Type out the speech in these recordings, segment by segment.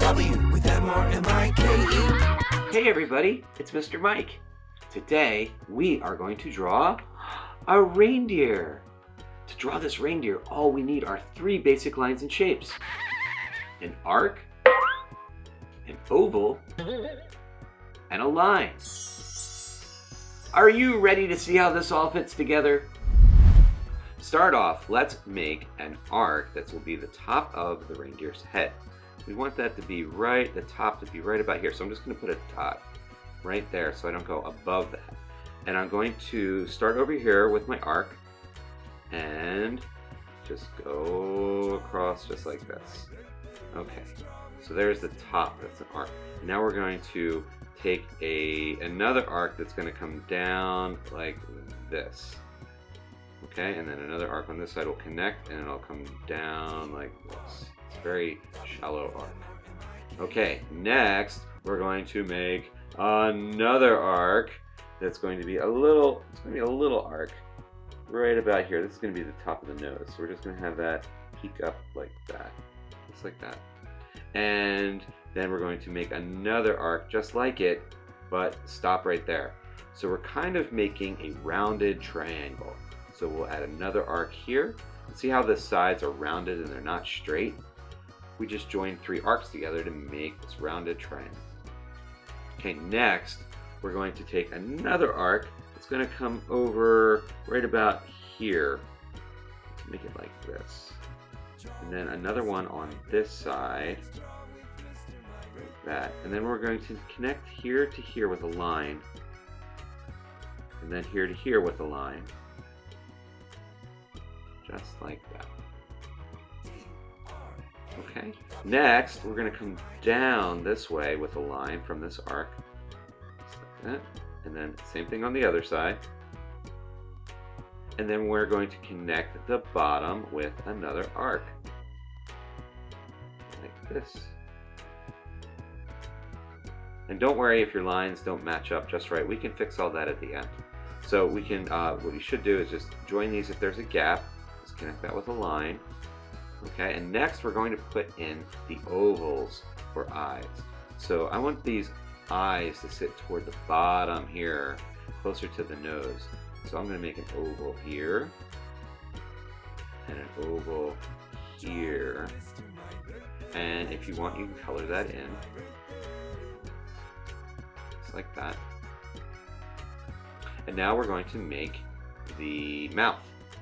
W with MRMIKE. Hey everybody, it's Mr. Mike. Today we are going to draw a reindeer. To draw this reindeer, all we need are three basic lines and shapes. An arc, an oval, and a line. Are you ready to see how this all fits together? Start off, let's make an arc that will be the top of the reindeer's head. We want that to be right, the top to be right about here. So I'm just going to put a dot right there so I don't go above that. And I'm going to start over here with my arc and just go across just like this. Okay, so there's the top, that's an arc. Now we're going to take another arc that's going to come down like this. Okay, and then another arc on this side will connect and it'll come down like this. It's a very shallow arc. Okay, next we're going to make another arc that's going to be a little arc right about here. This is going to be the top of the nose. So we're just going to have that peek up like that, just like that. And then we're going to make another arc just like it, but stop right there. So we're kind of making a rounded triangle. So we'll add another arc here. See how the sides are rounded and they're not straight? We just joined three arcs together to make this rounded triangle. Okay, next we're going to take another arc. It's going to come over right about here. Let's make it like this. And then another one on this side, like that. And then we're going to connect here to here with a line. And then here to here with a line. Just like that. Okay, next we're going to come down this way with a line from this arc. Just like that. And then same thing on the other side. And then we're going to connect the bottom with another arc. Like this. And don't worry if your lines don't match up just right. We can fix all that at the end. So we can, what you should do is just join these if there's a gap. Just connect that with a line. Okay, and next we're going to put in the ovals for eyes. So I want these eyes to sit toward the bottom here, closer to the nose. So I'm going to make an oval here, and an oval here. And if you want, you can color that in. Just like that. And now we're going to make the mouth.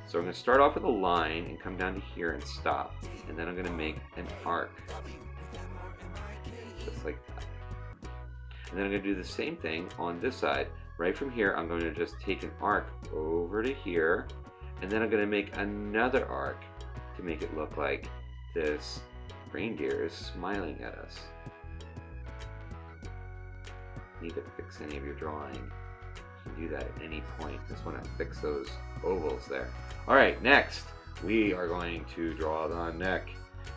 So I'm going to start off with a line and come down to here and stop. And then I'm going to make an arc. Just like that. And then I'm going to do the same thing on this side. Right from here, I'm going to just take an arc over to here. And then I'm going to make another arc to make it look like this reindeer is smiling at us. Need to fix any of your drawing. You can do that at any point. Just want to fix those ovals there. Alright, next we are going to draw the neck.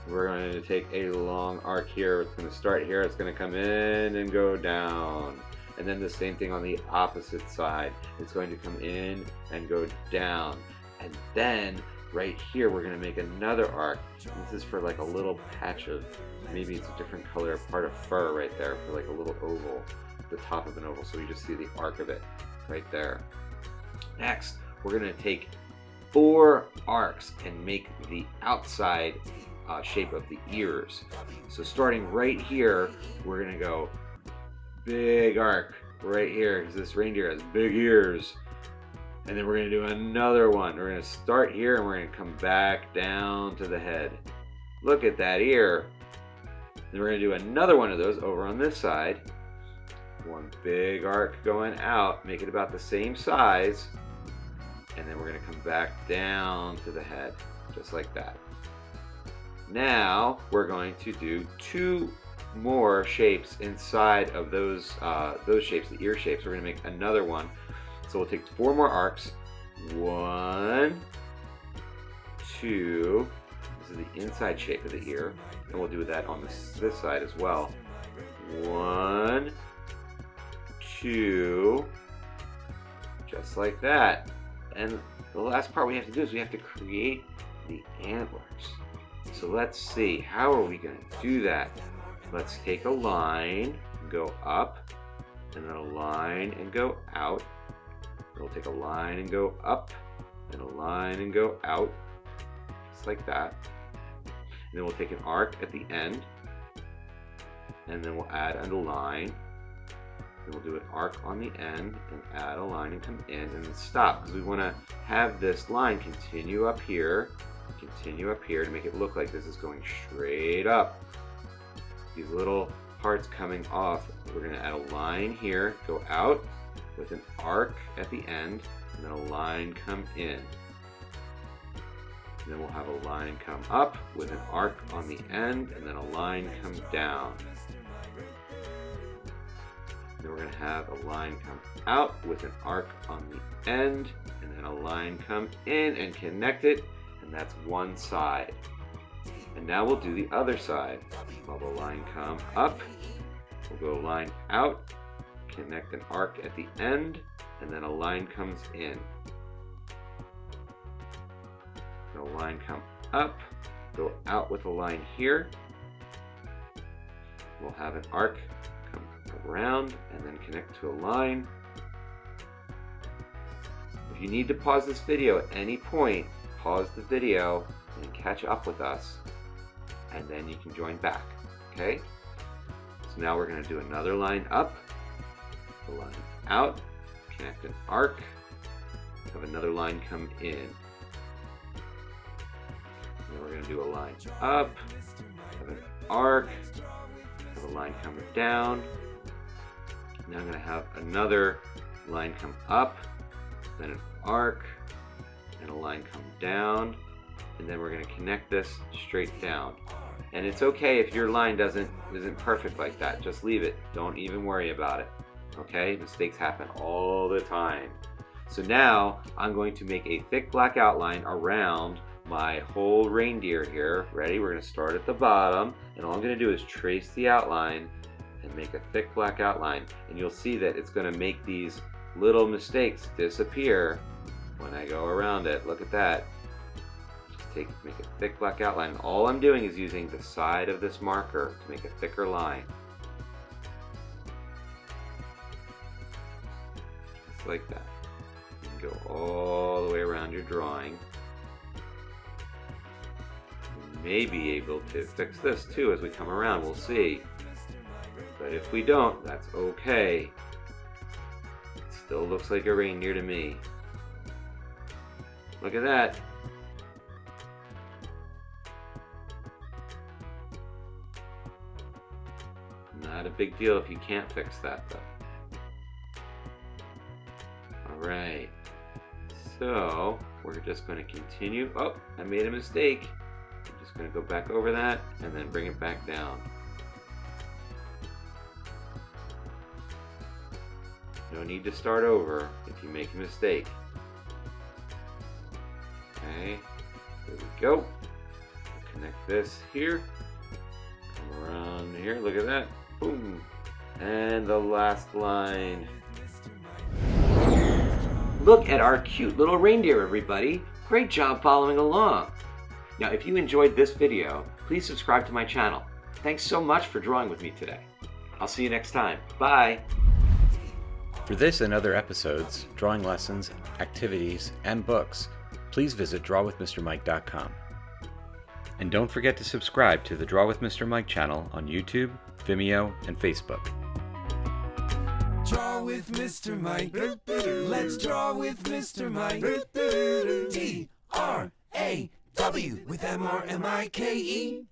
We're going to take a long arc here. It's going to start here. It's going to come in and go down. And then the same thing on the opposite side. It's going to come in and go down. And then right here we're going to make another arc. This is for like a little patch of, maybe it's a different color, part of fur right there for like a little oval, the top of an oval. So you just see the arc of it right there. Next, we're going to take 4 arcs and make the outside shape of the ears. So starting right here, we're going to go big arc right here because this reindeer has big ears. And then we're going to do another one. We're going to start here and we're going to come back down to the head. Look at that ear. Then we're going to do another one of those over on this side. One big arc going out, make it about the same size. And then we're going to come back down to the head, just like that. Now we're going to do 2 more shapes inside of those shapes, the ear shapes. We're going to make another one. So we'll take 4 more arcs. 1, 2. This is the inside shape of the ear. And we'll do that on this side as well. 1, 2. Just like that. And the last part we have to do is we have to create the antlers. So let's see, how are we going to do that? let's take a line, go up, and then a line and go out. We'll take a line and go up, and a line and go out, just like that. And then we'll take an arc at the end, and then we'll add a line. Then we'll do an arc on the end and add a line and come in and then stop, because we want to have this line continue up here to make it look like this is going straight up. These little parts coming off, we're going to add a line here, go out with an arc at the end, and then a line come in. And then we'll have a line come up with an arc on the end, and then a line come down. Then we're going to have a line come out with an arc on the end, and then a line come in and connect it, and that's one side. And now we'll do the other side. We'll have a line come up, we'll go line out, connect an arc at the end, and then a line comes in. Then a line come up, go out with a line here. We'll have an arc come around and then connect to a line. If you need to pause this video at any point, pause the video and catch up with us, and then you can join back, okay? So now we're going to do another line up, a line out, connect an arc, have another line come in. Then we're going to do a line up, have an arc, have a line come down. Now I'm going to have another line come up, then an arc, and a line come down, and then we're going to connect this straight down. And it's okay if your line isn't perfect like that. Just leave it. Don't even worry about it. Okay? Mistakes happen all the time. So now I'm going to make a thick black outline around my whole reindeer here. Ready? We're going to start at the bottom, and all I'm going to do is trace the outline and make a thick black outline. And you'll see that it's going to make these little mistakes disappear when I go around it. Look at that. Just make a thick black outline. And all I'm doing is using the side of this marker to make a thicker line. Just like that. You can go all the way around your drawing. You may be able to fix this too as we come around. We'll see. But if we don't, that's okay. It still looks like a reindeer to me. Look at that. Not a big deal if you can't fix that though. Alright, so we're just going to continue. Oh, I made a mistake. I'm just going to go back over that and then bring it back down. No need to start over if you make a mistake. Okay, there we go. We'll connect this here. Come around here, look at that. Boom. And the last line. Look at our cute little reindeer, everybody. Great job following along. Now, if you enjoyed this video, please subscribe to my channel. Thanks so much for drawing with me today. I'll see you next time. Bye. For this and other episodes, drawing lessons, activities, and books, please visit drawwithmrmike.com. And don't forget to subscribe to the Draw with Mr. Mike channel on YouTube, Vimeo, and Facebook. Draw with Mr. Mike. Let's draw with Mr. Mike. D-R-A-W with M-R-M-I-K-E.